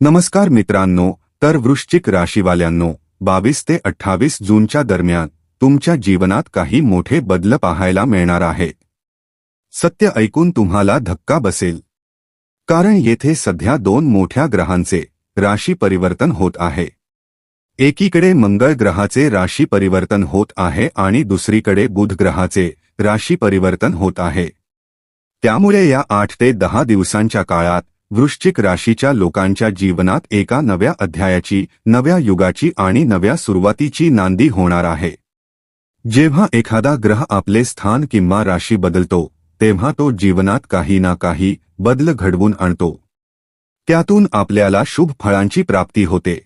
नमस्कार मित्रांनो, तर वृश्चिक राशीवाल्यांनो 22 ते 28 जूनच्या दरम्यान तुमच्या जीवनात काही मोठे बदल पाहायला मिळणार आहेत. सत्य ऐकून तुम्हाला धक्का बसेल, कारण येथे सध्या दोन मोठ्या ग्रहांचे राशी परिवर्तन होत आहे. एकीकडे मंगळ ग्रहाचे राशी परिवर्तन होत आहे आणि दुसरीकडे बुध ग्रहाचे राशी परिवर्तन होत आहे. त्यामुळे या 8 ते 10 दिवसांच्या काळात वृश्चिक राशीच्या लोकांच्या जीवनात एका नव्या अध्यायाची, नव्या युगाची आणि नव्या सुरुवातीची नांदी होणार आहे. जेव्हा एखादा ग्रह आपले स्थान किंवा राशी बदलतो, तेव्हा तो जीवनात काही ना काही बदल घडवून आणतो. त्यातून आपल्याला शुभ फळांची प्राप्ती होते.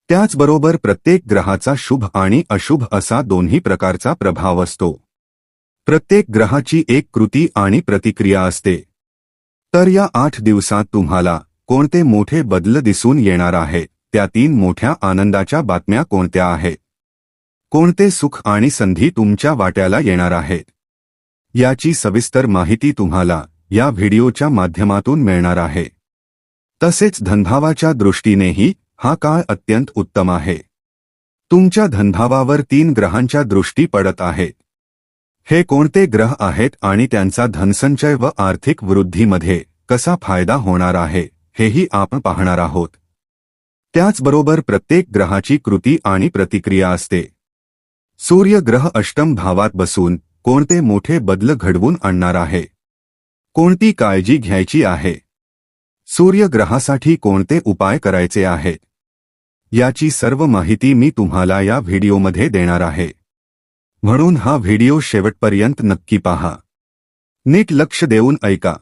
त्याचबरोबर प्रत्येक ग्रहाचा शुभ आणि अशुभ असा दोन्ही प्रकारचा प्रभाव असतो. प्रत्येक ग्रहाची एक कृती आणि प्रतिक्रिया असते. तर या 8 दिवसात तुम्हाला कोणते मोठे बदल दिसून येणार आहेत, त्या 3 मोठ्या आनंदाच्या बातम्या कोणत्या आहेत, कोणते सुख आणि संधी तुमच्या वाट्याला येणार आहेत, याची सविस्तर माहिती तुम्हाला या व्हिडिओच्या माध्यमातून मिळणार आहे. तसेच धनभावाच्या दृष्टीनेही हा काळ अत्यंत उत्तम आहे. तुमच्या धनभावावर 3 ग्रहांच्या दृष्टी पडत आहेत. हे कोणते ग्रह आहेत आणि त्यांचा धनसंचय व आर्थिक वृद्धीमध्ये कसा फायदा होणार आहे, हेही आपण पाहणार आहोत. त्याचबरोबर प्रत्येक ग्रहाची कृती आणि प्रतिक्रिया असते. सूर्य ग्रह अष्टम भावात बसून कोणते मोठे बदल घडवून आणणार आहे, कोणती काळजी घ्यायची आहे, सूर्यग्रहासाठी कोणते उपाय करायचे आहेत, याची सर्व माहिती मी तुम्हाला या व्हिडिओमध्ये देणार आहे. म्हणून हा व्हिडिओ शेवटपर्यंत नक्की पहा. नीट लक्ष देऊन ऐका,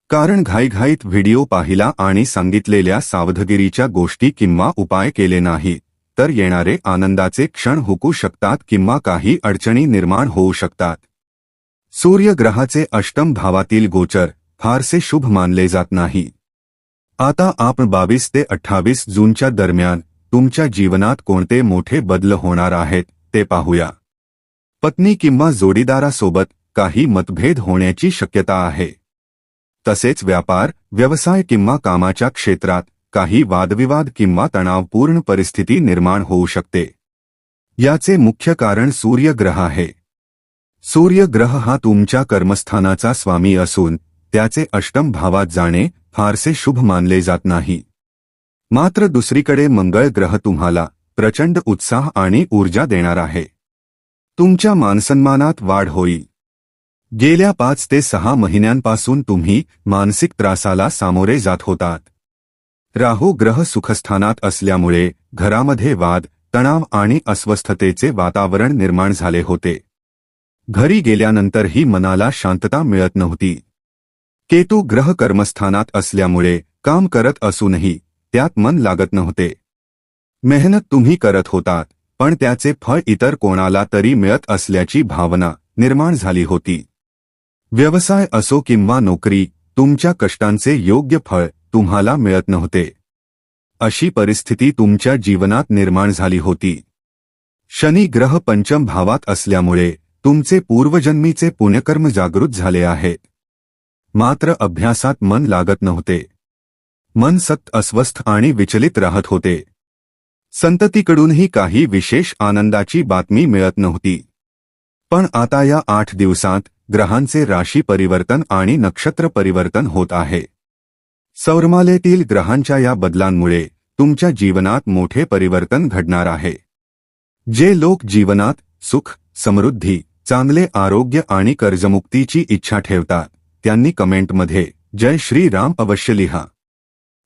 कारण घाईघाईत व्हिडिओ पाहिला आणि सांगितलेल्या सावधगिरीच्या गोष्टी किंवा उपाय केले नाही तर येणारे आनंदाचे क्षण हुकू शकतात किंवा काही अडचणी निर्माण होऊ शकतात. सूर्यग्रहाचे अष्टम भावातील गोचर फारसे शुभ मानले जात नाही. आता आपण 22 ते 28 जूनच्या दरम्यान तुमच्या जीवनात कोणते मोठे बदल होणार आहेत ते पाहूया. पत्नी किंवा जोडीदारासोबत काही मतभेद होण्याची शक्यता आहे. तसेच व्यापार, व्यवसाय किंवा कामाच्या क्षेत्रात काही वादविवाद किंवा तणावपूर्ण परिस्थिती निर्माण होऊ शकते. याचे मुख्य कारण सूर्यग्रह आहे. सूर्यग्रह हा तुमच्या कर्मस्थानाचा स्वामी असून त्याचे अष्टम भावात जाणे फारसे शुभ मानले जात नाही. मात्र दुसरीकडे मंगळ ग्रह तुम्हाला प्रचंड उत्साह आणि ऊर्जा देणार आहे. तुमच्या मानसन्मानात वाढ होईल. गेल्या 5 ते 6 महिन्यांपासून तुम्ही मानसिक त्रासाला सामोरे जात होतात. राहू ग्रह सुखस्थानात असल्यामुळे घरामध्ये वाद, तणाव आणि अस्वस्थतेचे वातावरण निर्माण झाले होते. घरी गेल्यानंतरही मनाला शांतता मिळत नव्हती. केतू ग्रह कर्मस्थानात असल्यामुळे काम करत असूनही त्यात मन लागत नव्हते. मेहनत तुम्ही करत होतात, पण त्याचे फळ इतर कोणाला तरी मिळत असल्याची भावना निर्माण झाली होती. व्यवसाय असो किंवा नोकरी, तुमच्या कष्टांचे योग्य फळ तुम्हाला मिळत नव्हते. अशी परिस्थिती तुमच्या जीवनात निर्माण झाली होती. शनी ग्रह पंचम भावात असल्यामुळे तुमचे पूर्वजन्मीचे पुण्यकर्म जागृत झाले आहेत. मात्र अभ्यासात मन लागत नव्हते. मन सतत अस्वस्थ आणि विचलित राहत होते. संततीकडूनही काही विशेष आनंदाची बातमी मिळत नव्हती. पण आता या 8 दिवसांत ग्रहांचे राशी परिवर्तन आणि नक्षत्र परिवर्तन होत आहे. सौरमालेतील ग्रहांच्या या बदलांमुळे तुमच्या जीवनात मोठे परिवर्तन घडणार आहे. जे लोक जीवनात सुख, समृद्धी, चांगले आरोग्य आणि कर्जमुक्तीची इच्छा ठेवतात, त्यांनी कमेंटमध्ये जय श्रीराम अवश्य लिहा.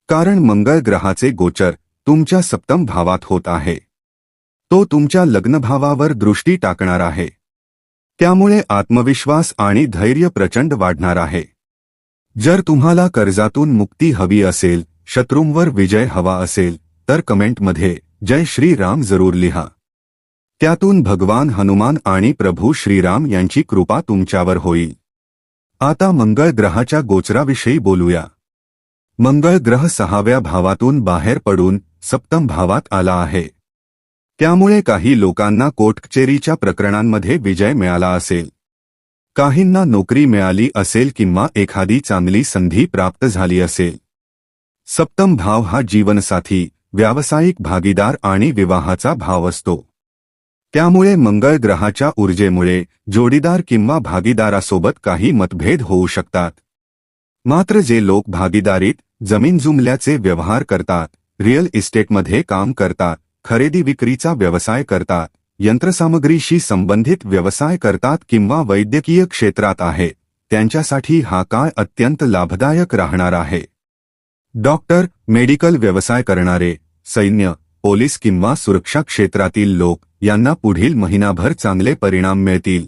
कारण मंगळ ग्रहाचे गोचर तुमच्या सप्तम भावात होत आहे. तो तुमच्या लग्नभावावर दृष्टी टाकणार आहे. त्यामुळे आत्मविश्वास आणि धैर्य प्रचंड वाढणार आहे. जर तुम्हाला कर्जातून मुक्ती हवी असेल, शत्रूंवर विजय हवा असेल, तर कमेंटमध्ये जय श्रीराम जरूर लिहा. त्यातून भगवान हनुमान आणि प्रभू श्रीराम यांची कृपा तुमच्यावर होईल. आता मंगळ ग्रहाच्या गोचराविषयी बोलूया. मंगळ ग्रह 6व्या भावातून बाहेर पडून सप्तम भावात आला आहे. त्यामुळे काही लोकांना कोर्ट-कचेरीच्या प्रकरणांमध्ये विजय मिळाला असेल. काहींना नोकरी मिळाली असेल किंवा एखादी चांगली संधी प्राप्त झाली असेल. सप्तम भाव हा जीवनसाथी, व्यावसायिक भागीदार आणि विवाहाचा भाव असतो. त्यामुळे मंगळ ग्रहाच्या ऊर्जेमुळे जोडीदार किंवा भागीदारासोबत काही मतभेद होऊ शकतात. मात्र जे लोक भागीदारीत जमीन जुमल्याचे व्यवहार करतात, रिअल इस्टेटमध्ये काम करतात, खरेदी विक्रीचा व्यवसाय करतात, यंत्रसामग्रीशी संबंधित व्यवसाय करतात किंवा वैद्यकीय क्षेत्रात आहे, त्यांच्यासाठी हा काळ अत्यंत लाभदायक राहणार आहे. डॉक्टर, मेडिकल व्यवसाय करणारे, सैन्य, पोलीस किंवा सुरक्षा क्षेत्रातील लोक यांना पुढील महिनाभर चांगले परिणाम मिळतील.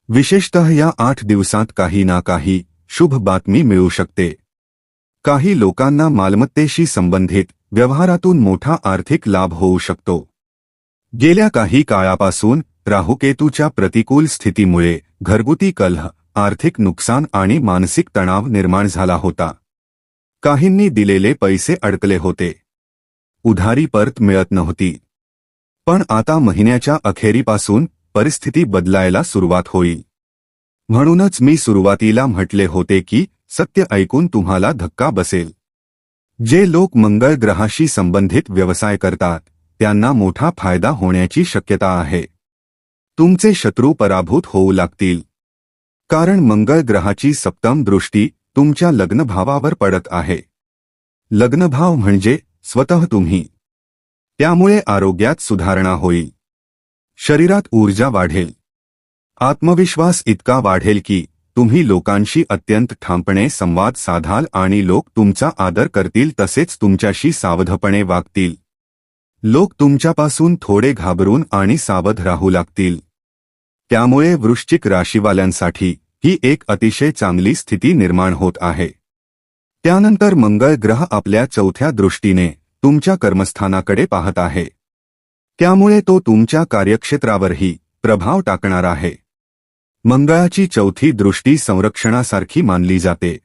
विशेषतः या 8 दिवसांत काही ना काही शुभ बातमी मिळू शकते. काही लोकांना मालमत्तेशी संबंधित व्यवहारातून मोठा आर्थिक लाभ होऊ शकतो. गेल्या काही काळापासून राहुकेतूच्या प्रतिकूल स्थितीमुळे घरगुती कलह, आर्थिक नुकसान आणि मानसिक तणाव निर्माण झाला होता. काहींनी दिलेले पैसे अडकले होते. उधारी परत मिळत नव्हती. पण आता महिन्याच्या अखेरीपासून परिस्थिती बदलायला सुरुवात होईल. म्हणूनच मी सुरुवातीला म्हटले होते की सत्य ऐकून तुम्हाला धक्का बसेल. जे लोक मंगळ ग्रहाशी संबंधित व्यवसाय करतात त्यांना मोठा फायदा होण्याची शक्यता आहे. तुमचे शत्रू पराभूत होऊ लागतील. कारण मंगळ ग्रहाची सप्तम दृष्टी तुमच्या लग्नभावावर पडत आहे. लग्नभाव म्हणजे स्वतः तुम्ही. त्यामुळे आरोग्यात सुधारणा होईल. शरीरात ऊर्जा वाढेल. आत्मविश्वास इतका वाढेल की तुम्ही लोकांशी अत्यंत ठामपणे संवाद साधाल आणि लोक तुमचा आदर करतील तसेच तुमच्याशी सावधपणे वागतील. लोक तुमच्यापासून थोडे घाबरून आणि सावध राहू लागतील. त्यामुळे वृश्चिक राशीवाल्यांसाठी ही एक अतिशय चांगली स्थिती निर्माण होत आहे. त्यानंतर मंगळ ग्रह आपल्या चौथ्या दृष्टीने तुमच्या कर्मस्थानाकडे पाहत आहे. त्यामुळे तो तुमच्या कार्यक्षेत्रावरही प्रभाव टाकणार आहे. मंगळाची चौथी दृष्टी संरक्षणासारखी मानली जाते.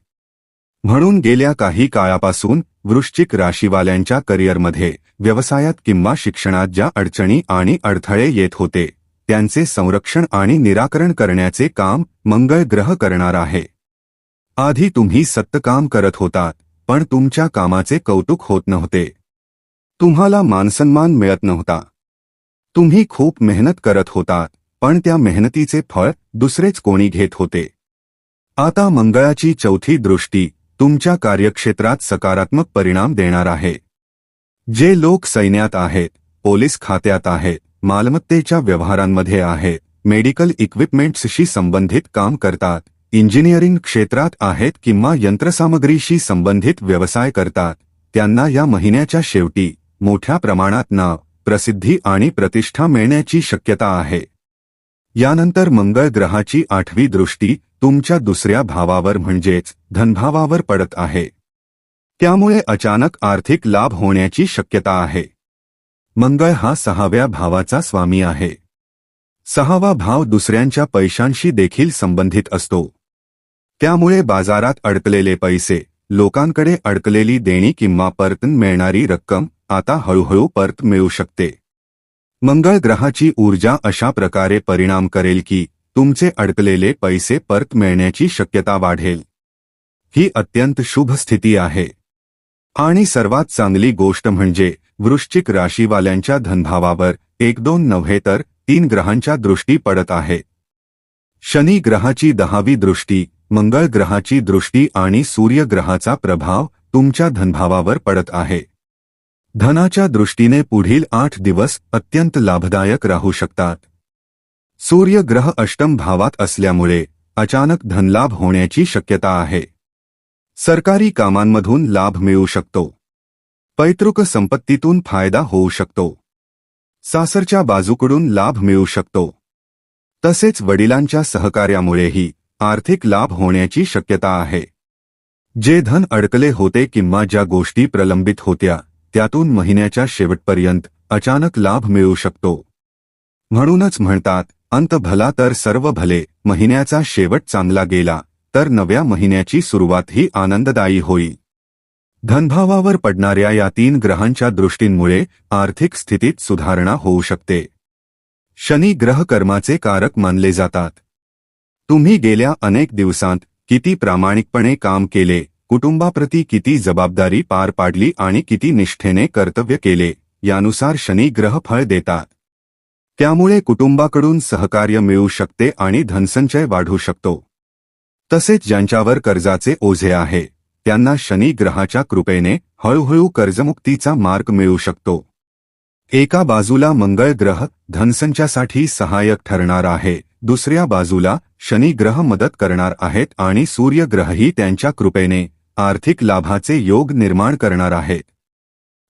म्हणून गेल्या काही काळापासून वृश्चिक राशीवाल्यांच्या करिअरमध्ये, व्यवसायात किंवा शिक्षणात ज्या अडचणी आणि अडथळे येत होते त्यांचे संरक्षण आणि निराकरण करण्याचे काम मंगळ ग्रह करणार आहे. आधी तुम्ही सतत काम करत होतात पण तुमच्या कामाचे कौतुक होत नव्हते. तुम्हाला मानसन्मान मिळत नव्हता. तुम्ही खूप मेहनत करत होतात पण त्या मेहनतीचे फळ दुसरेच कोणी घेत होते. आता मंगळाची चौथी दृष्टी तुमच्या कार्यक्षेत्रात सकारात्मक परिणाम देणार आहे. जे लोक सैन्यात आहेत, पोलीस खात्यात आहेत, मालमत्तेच्या व्यवहारांमध्ये आहेत, मेडिकल इक्विपमेंट्सशी संबंधित काम करतात, इंजिनिअरिंग क्षेत्रात आहेत किंवा यंत्रसामग्रीशी संबंधित व्यवसाय करतात, त्यांना या महिन्याच्या शेवटी मोठ्या प्रमाणात नाव, प्रसिद्धी आणि प्रतिष्ठा मिळण्याची शक्यता आहे. यानंतर मंगळ ग्रहाची 8वी दृष्टी तुमच्या दुसऱ्या भावावर म्हणजेच धनभावावर पडत आहे. त्यामुळे अचानक आर्थिक लाभ होण्याची शक्यता आहे. मंगळ हा 6व्या भावाचा स्वामी आहे. 6वा भाव दुसऱ्यांच्या पैशांशी देखील संबंधित असतो. त्यामुळे बाजारात अडकलेले पैसे, लोकांकडे अडकलेली देणी किंवा परतून मिळणारी रक्कम आता हळूहळू परत मिळू शकते. मंगळ ग्रहाची ऊर्जा अशा प्रकारे परिणाम करेल की तुमचे अडकलेले पैसे परत मिळण्याची शक्यता वाढेल. ही अत्यंत शुभ स्थिती आहे. आणि सर्वात चांगली गोष्ट म्हणजे वृश्चिक राशीवाल्यांच्या धनभावावर 1-2 नव्हे तर 3 ग्रहांच्या दृष्टी पडत आहेत. शनी ग्रहाची 10वी दृष्टी, मंगळ ग्रहाची दृष्टी आणि सूर्य ग्रहाचा प्रभाव तुमच्या धनभावावर पडत आहे. धनाच्या दृष्टीने पुढील 8 दिवस अत्यंत लाभदायक राहू शकतात. सूर्य ग्रह अष्टम भावात असल्यामुळे अचानक धनलाभ होण्याची शक्यता आहे. सरकारी कामांमधून लाभ मिळू शकतो. पैतृक संपत्तीतून फायदा होऊ शकतो. सासरच्या बाजूकडून लाभ मिळू शकतो. तसेच वडिलांच्या सहकार्यामुळेही आर्थिक लाभ होण्याची शक्यता आहे. जे धन अडकले होते किंवा ज्या गोष्टी प्रलंबित होत्या त्यातून महिन्याच्या शेवटपर्यंत अचानक लाभ मिळू शकतो. म्हणूनच म्हणतात, अंत भला तर सर्व भले. महिन्याचा शेवट चांगला गेला तर नव्या महिन्याची सुरुवातही आनंददायी होईल. धनभावावर पडणाऱ्या या 3 ग्रहांच्या दृष्टींमुळे आर्थिक स्थितीत सुधारणा होऊ शकते. शनी ग्रह कर्माचे कारक मानले जातात. तुम्ही गेल्या अनेक दिवसांत किती प्रामाणिकपणे काम केले, कुटुंबाप्रती किती जबाबदारी पार पाडली आणि किती निष्ठेने कर्तव्य केले यानुसार शनी ग्रह फळ देतात. त्यामुळे कुटुंबाकडून सहकार्य मिळू शकते आणि धनसंचय वाढू शकतो. तसेच ज्यांच्यावर कर्जाचे ओझे आहे त्यांना शनी ग्रहाच्या कृपेने हळूहळू कर्जमुक्तीचा मार्ग मिळू शकतो. एका बाजूला मंगळ ग्रह धनसंचासाठी सहाय्यक ठरणार आहे, दुसऱ्या बाजूला शनी ग्रह मदत करणार आहेत आणि सूर्य ग्रहही त्यांच्या कृपेने आर्थिक लाभाचे योग निर्माण करणार आहेत.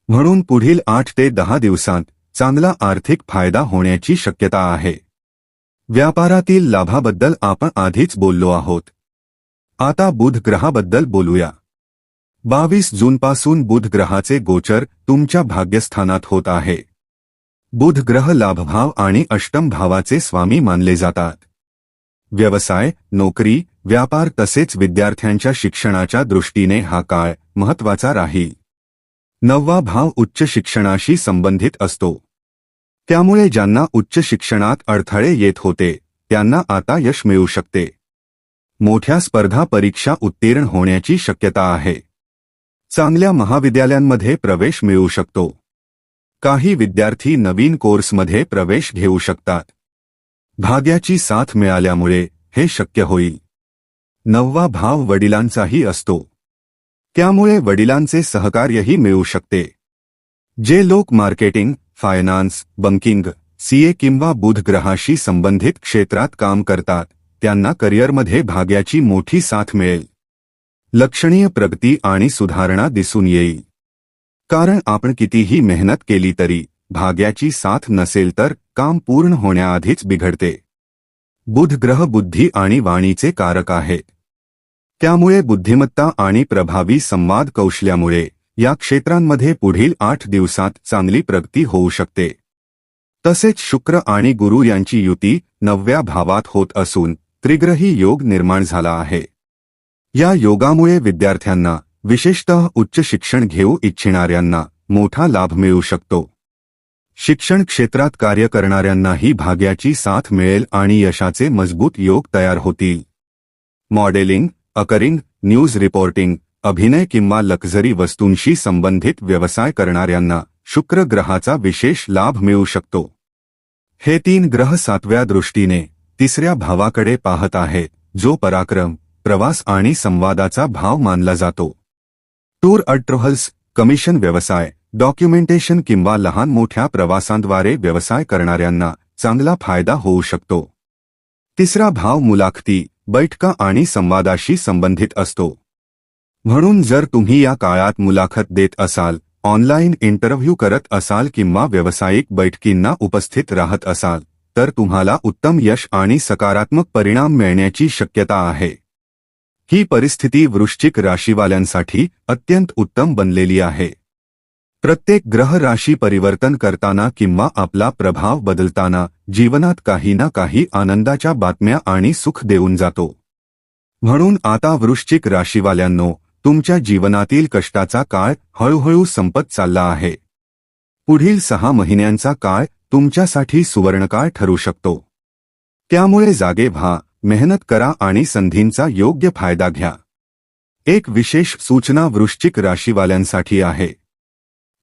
म्हणून पुढील 8 ते 10 दिवसांत चांगला आर्थिक फायदा होण्याची शक्यता आहे. व्यापारातील लाभाबद्दल आपण आधीच बोललो आहोत. आता बुध ग्रहाबद्दल बोलूया. 22 जूनपासून बुध ग्रहाचे गोचर तुमच्या भाग्यस्थानात होत आहे. बुध ग्रह लाभभाव आणि अष्टम भावाचे स्वामी मानले जातात. व्यवसाय, नोकरी, व्यापार तसेच विद्यार्थ्यांच्या शिक्षणाच्या दृष्टीने हा काळ महत्त्वाचा राहील. 9वा भाव उच्च शिक्षणाशी संबंधित असतो. त्यामुळे ज्यांना उच्च शिक्षणात अडथळे येत होते त्यांना आता यश मिळू शकते. मोठ्या स्पर्धा परीक्षा उत्तीर्ण होण्याची शक्यता आहे. चांगल्या महाविद्यालयांमध्ये प्रवेश मिळू शकतो. काही विद्यार्थी नवीन कोर्समध्ये प्रवेश घेऊ शकतात. भाग्याची साथ मिळाल्यामुळे हे शक्य होईल. 9वा भाव वडिलांचाही असतो. त्यामुळे वडिलांचे सहकार्यही मिळू शकते. जे लोक मार्केटिंग, फायनान्स, बँकिंग, सीए किंवा बुध ग्रहाशी संबंधित क्षेत्रात काम करतात त्यांना करिअरमध्ये भाग्याची मोठी साथ मिळेल. लक्षणीय प्रगती आणि सुधारणा दिसून येईल. कारण आपण कितीही मेहनत केली तरी भाग्याची साथ नसेल तर काम पूर्ण होण्याआधीच बिघडते. बुध ग्रह बुद्धी आणि वाणीचे कारक आहेत. त्यामुळे बुद्धिमत्ता आणि प्रभावी संवाद कौशल्यामुळे या क्षेत्रांमध्ये पुढील 8 दिवसात चांगली प्रगती होऊ शकते. तसेच शुक्र आणि गुरु यांची युती 9व्या भावात होत असून त्रिग्रही योग निर्माण झाला आहे. या योगामुळे विद्यार्थ्यांना, विशेषतः उच्च शिक्षण घेऊ इच्छिणाऱ्यांना मोठा लाभ मिळू शकतो. शिक्षण क्षेत्रात कार्य करणाऱ्यांनाही भाग्याची साथ मिळेल आणि यशाचे मजबूत योग तयार होतील. मॉडेलिंग, अकरिंग, न्यूज रिपोर्टिंग, अभिनय किंवा लक्झरी वस्तूंशी संबंधित व्यवसाय करणाऱ्यांना शुक्र ग्रहाचा विशेष लाभ मिळू शकतो. हे 3 ग्रह 7व्या दृष्टीने 3ऱ्या भावाकडे पाहत आहेत, जो पराक्रम, प्रवास आणि संवादाचा भाव मानला जातो. टूर अँड ट्रॅव्हल्स, कमिशन व्यवसाय, डॉक्युमेंटेशन किंवा लहान मोठ्या प्रवासांद्वारे व्यवसाय करणाऱ्यांना चांगला फायदा होऊ शकतो. 3रा भाव मुलाखती, बैठका आणि संवादाशी संबंधित असतो. म्हणून जर तुम्ही या काळात मुलाखत देत असाल, ऑनलाईन इंटरव्ह्यू करत असाल किंवा व्यावसायिक बैठकींना उपस्थित राहत असाल तर तुम्हाला उत्तम यश आणि सकारात्मक परिणाम मिळण्याची शक्यता आहे. ही परिस्थिती वृश्चिक राशीवाल्यांसाठी अत्यंत उत्तम बनलेली आहे. प्रत्येक ग्रह राशी परिवर्तन करताना किंवा आपला प्रभाव बदलताना जीवनात काही ना काही आनंदाच्या बातम्या आणि सुख देऊन जातो. म्हणून आता वृश्चिक राशीवाल्यांनो, तुमच्या जीवनातील कष्टाचा काळ हळूहळू संपत चालला आहे. पुढील 6 महिन्यांचा काळ तुमच्यासाठी सुवर्णकाळ ठरू शकतो. त्यामुळे जागे व्हा, मेहनत करा आणि संधींचा योग्य फायदा घ्या. एक विशेष सूचना वृश्चिक राशीवाल्यांसाठी आहे.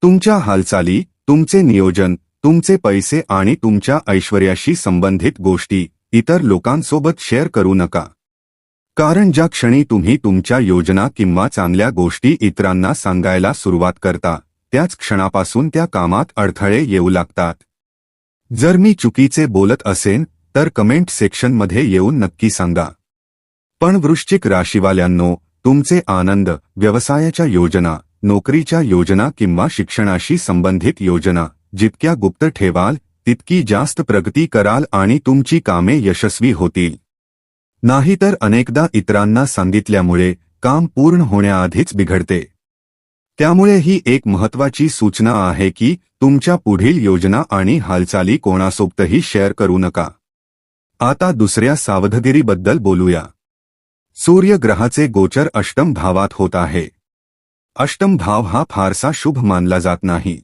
तुमच्या हालचाली, तुमचे नियोजन, तुमचे पैसे आणि तुमच्या ऐश्वर्याशी संबंधित गोष्टी इतर लोकांसोबत शेअर करू नका. कारण ज्या क्षणी तुम्ही तुमच्या योजना किंवा चांगल्या गोष्टी इतरांना सांगायला सुरुवात करता त्याच क्षणापासून त्या कामात अडथळे येऊ लागतात. जर मी चुकीचे बोलत असेन तर कमेंट सेक्शनमध्ये येऊन नक्की सांगा. पण वृश्चिक राशीवाल्यांनो, तुमचे आनंद, व्यवसायाच्या योजना, नोकरीच्या योजना किंवा शिक्षणाशी संबंधित योजना जितक्या गुप्त ठेवाल तितकी जास्त प्रगती कराल आणि तुमची कामे यशस्वी होतील. नाहीतर अनेकदा इतरांना सांगितल्यामुळे काम पूर्ण होण्याआधीच बिघडते. त्यामुळे ही एक महत्त्वाची सूचना आहे की तुमच्या पुढील योजना आणि हालचाली कोणासोबतही शेअर करू नका. आता दुसऱ्या सावधगिरीबद्दल बोलूया. सूर्य ग्रहाचे गोचर अष्टम भावात होत आहे. अष्टम भाव हा फारसा शुभ मानला जात नाही.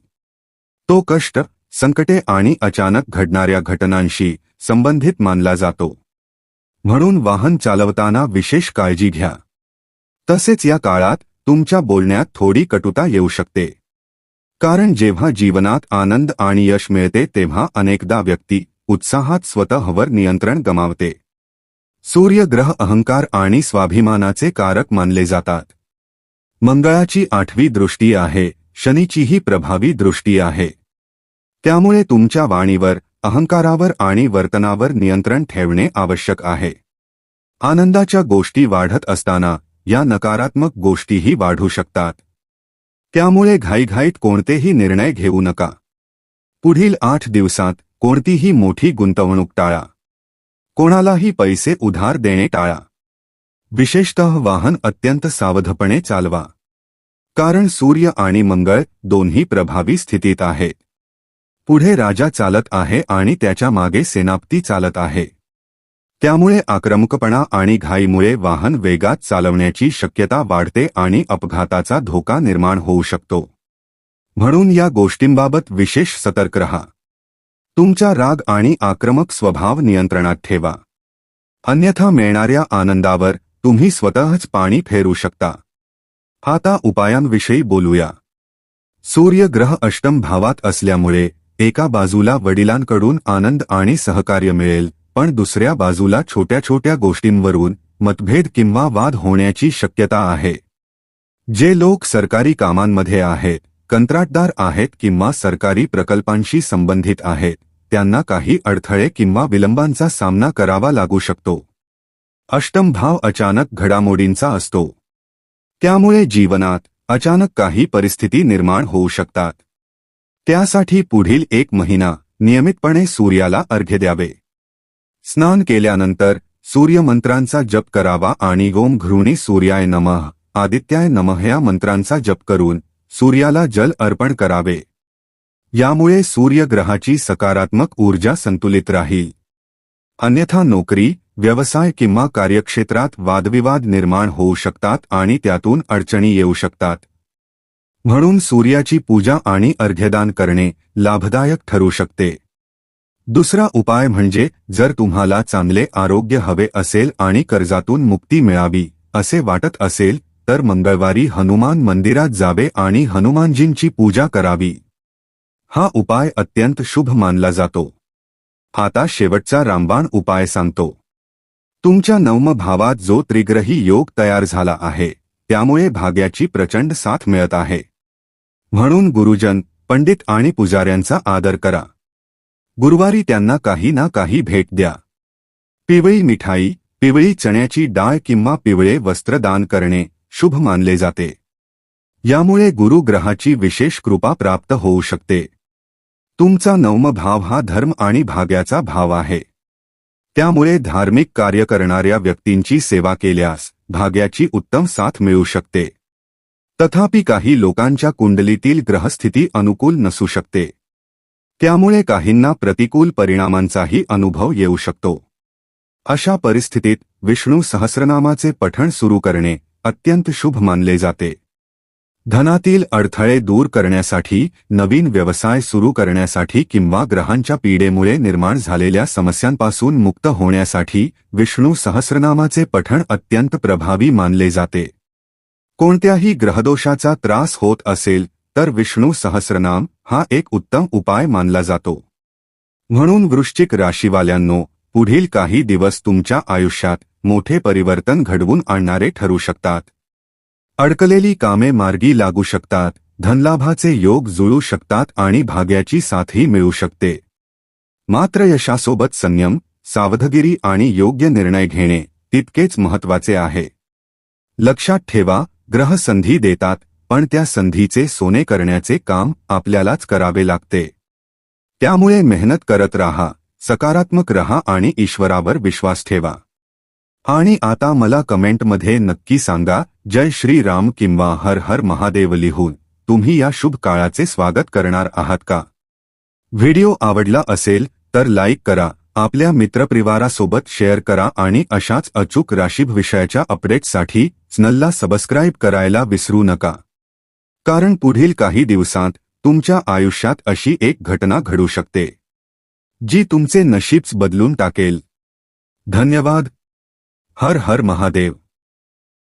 तो कष्ट, संकटे आणि अचानक घडणाऱ्या घटनांशी संबंधित मानला जातो. म्हणून वाहन चालवताना विशेष काळजी घ्या. तसेच या काळात तुमच्या बोलण्यात थोडी कटुता येऊ शकते, कारण जेव्हा जीवनात आनंद आणि यश मिळते तेव्हा अनेकदा व्यक्ती उत्साहात स्वतःवर नियंत्रण गमावते. सूर्य ग्रह अहंकार आणि स्वाभिमानाचे कारक मानले जातात. मंगळाची 8वी दृष्टी आहे, शनीचीही प्रभावी दृष्टी आहे. त्यामुळे तुमच्या वाणीवर, अहंकारावर आणि वर्तनावर नियंत्रण ठेवणे आवश्यक आहे. आनंदाच्या गोष्टी वाढत असताना या नकारात्मक गोष्टीही वाढू शकतात. त्यामुळे घाईघाईत कोणतेही निर्णय घेऊ नका. पुढील 8 दिवसात कोणतीही मोठी गुंतवणूक टाळा. कोणालाही पैसे उधार देणे टाळा. विशेषतः वाहन अत्यंत सावधपणे चालवा, कारण सूर्य आणि मंगळ दोन्ही प्रभावी स्थितीत आहेत. पुढे राजा चालत आहे आणि त्याच्या मागे सेनापती चालत आहे. त्यामुळे आक्रमकपणा आणि घाईमुळे वाहन वेगात चालवण्याची शक्यता वाढते आणि अपघाताचा धोका निर्माण होऊ शकतो. म्हणून या गोष्टींबाबत विशेष सतर्क रहा. तुमचा राग आणि आक्रमक स्वभाव नियंत्रणात ठेवा, अन्यथा मिळणाऱ्या आनंदावर तुम्ही स्वतःच पाणी फेरू शकता. आता उपायांविषयी बोलूया. सूर्य ग्रह अष्टम भावात असल्यामुळे एका बाजूला वडिलांकडून आनंद आणि सहकार्य मिळेल, पण दुसऱ्या बाजूला छोट्या छोट्या गोष्टींवरून मतभेद किंवा वाद होण्याची शक्यता आहे. जे लोक सरकारी कामांमध्ये आहेत, कंत्राटदार आहेत किंवा सरकारी प्रकल्पांशी संबंधित आहेत, त्यांना काही अडथळे किंवा विलंबांचा सामना करावा लागू शकतो. अष्टम भाव अचानक घडामोडींचा असतो, त्यामुळे जीवनात अचानक काही परिस्थिती निर्माण होऊ शकतात. त्यासाठी पुढील 1 महिना नियमितपणे सूर्याला अर्घ्य द्यावे. स्नान केल्यानंतर सूर्यमंत्रांचा जप करावा आणि ओम घृणी सूर्याय नमः, आदित्याय नमः या मंत्रांचा जप करून सूर्याला जल अर्पण करावे. यामुळे सूर्यग्रहाची सकारात्मक ऊर्जा संतुलित राहील. अन्यथा नोकरी, व्यवसाय किंवा कार्यक्षेत्रात वादविवाद निर्माण होऊ शकतात आणि त्यातून अडचणी येऊ शकतात. म्हणून सूर्याची पूजा आणि अर्घ्यदान करणे लाभदायक ठरू शकते. दुसरा उपाय म्हणजे जर तुम्हाला चांगले आरोग्य हवे असेल आणि कर्जातून मुक्ती मिळावी असे वाटत असेल तर मंगळवारी हनुमान मंदिरात जावे आणि हनुमानजींची पूजा करावी. हा उपाय अत्यंत शुभ मानला जातो. आता शेवटचा रामबाण उपाय सांगतो. तुमच्या 9व्या भावात जो त्रिग्रही योग तयार झाला आहे, त्यामुळे भाग्याची प्रचंड साथ मिळत आहे. म्हणून गुरुजन, पंडित आणि पुजाऱ्यांचा आदर करा. गुरुवारी त्यांना काही ना काही भेट द्या. पिवळी मिठाई, पिवळी चण्याची डाळ किंवा पिवळे वस्त्र दान करणे शुभ मानले जाते. यामुळे गुरुग्रहाची विशेष कृपा प्राप्त होऊ शकते. तुमचा 9वा भाव हा धर्म आणि भाग्याचा भाव आहे. त्यामुळे धार्मिक कार्य करणाऱ्या व्यक्तींची सेवा केल्यास भाग्याची उत्तम साथ मिळू शकते. तथापि काही लोकांच्या कुंडलीतील ग्रहस्थिती अनुकूल नसू शकते. त्यामुळे काहींना प्रतिकूल परिणामांचाही अनुभव येऊ शकतो. अशा परिस्थितीत विष्णू सहस्रनामाचे पठण सुरू करणे अत्यंत शुभ मानले जाते. धनातील अडथळे दूर करण्यासाठी, नवीन व्यवसाय सुरू करण्यासाठी किंवा ग्रहांच्या पीडेमुळे निर्माण झालेल्या समस्यांपासून मुक्त होण्यासाठी विष्णू सहस्रनामाचे पठण अत्यंत प्रभावी मानले जाते. कोणत्याही ग्रहदोषाचा त्रास होत असेल तर विष्णू सहस्रनाम हा एक उत्तम उपाय मानला जातो. म्हणून वृश्चिक राशीवाल्यांनो, पुढील काही दिवस तुमच्या आयुष्यात मोठे परिवर्तन घडवून आणणारे ठरू शकतात. अडकलेली कामे मार्गी लागू शकतात, धनलाभाचे योग जुळू शकतात आणि भाग्याची साथही मिळू शकते. मात्र यशासोबत संयम, सावधगिरी आणि योग्य निर्णय घेणे तितकेच महत्त्वाचे आहे. लक्षात ठेवा, ग्रह संधी देतात, पण त्या संधीचे सोने करण्याचे काम आपल्यालाच करावे लागते. त्यामुळे मेहनत करत राहा, सकारात्मक रहा आणि ईश्वरावर विश्वास ठेवा. आणि आता मला कमेंटमध्ये नक्की सांगा, जय श्री राम किंवा हर हर महादेव लिहून तुम्ही या शुभ काळाचे स्वागत करणार आहात का? व्हिडिओ आवडला असेल तर लाईक करा, आपल्या मित्रपरिवारासोबत शेअर करा आणि अशाच अचूक राशीविषयाच्या अपडेट्ससाठी चॅनलला सबस्क्राईब करायला विसरू नका. कारण पुढील काही दिवसांत तुमच्या आयुष्यात अशी एक घटना घडू शकते जी तुमचे नशीब बदलून टाकेल. धन्यवाद. हर हर महादेव.